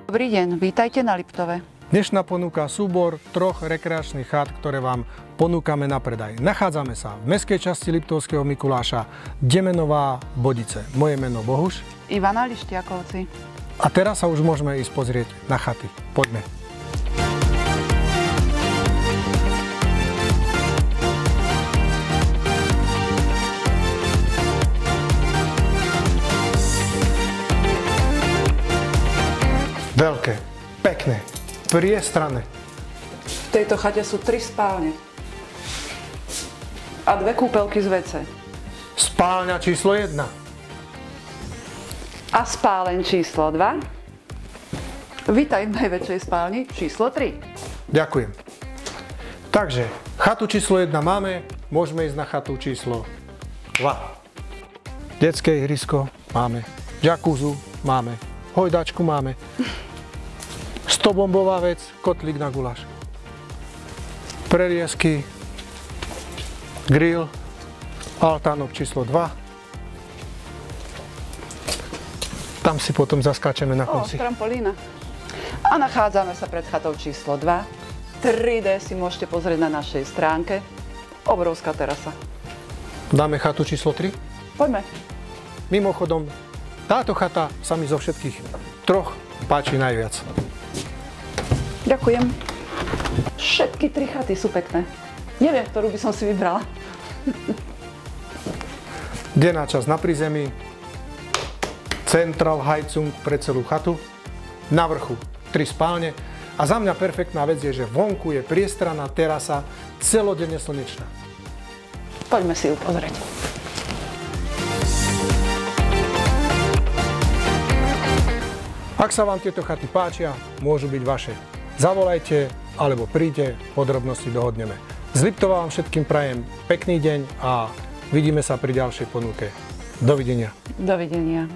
Dobrý deň, vítajte na Liptove. Dnešná ponuka súbor 3 rekreačných chát, ktoré vám ponúkame na predaj. Nachádzame sa v mestskej časti Liptovského Mikuláša, Demenová, Bodice. Moje meno Bohuš. Ivana, Lištiakovci. A teraz sa už môžeme ísť pozrieť na chaty. Poďme. Veľké, pekné, priestranné. V tejto chate sú 3 spálne a 2 kúpeľky z WC. Spálňa číslo 1. A spáleň číslo 2. Vítaj v najväčšej spálni číslo 3. Ďakujem. Takže, chatu číslo 1 máme, môžeme ísť na chatu číslo 2. Detské ihrisko máme, jacuzzu máme, hojdačku máme, 100-bombová vec, kotlík na guláš, preriezky, grill, altánok číslo 2. Tam si potom zaskáčeme na konci. Trampolína. A nachádzame sa pred chatou číslo 2. 3D si môžete pozrieť na našej stránke. Obrovská terasa. Dáme chatu číslo 3? Poďme. Mimochodom, táto chata sa mi zo všetkých 3 páči najviac. Ďakujem. Všetky 3 chaty sú pekné. Neviem, ktorú by som si vybrala. Denná časť na prízemí, Central Heizung pre celú chatu, na vrchu 3 spálne a za mňa perfektná vec je, že vonku je priestranná terasa, celodenne slnečná. Poďme si ju pozrieť. Ak sa vám tieto chaty páčia, môžu byť vaše. Zavolajte alebo príďte, podrobnosti dohodneme. Z Liptova vám všetkým prajem pekný deň a vidíme sa pri ďalšej ponuke. Dovidenia. Dovidenia.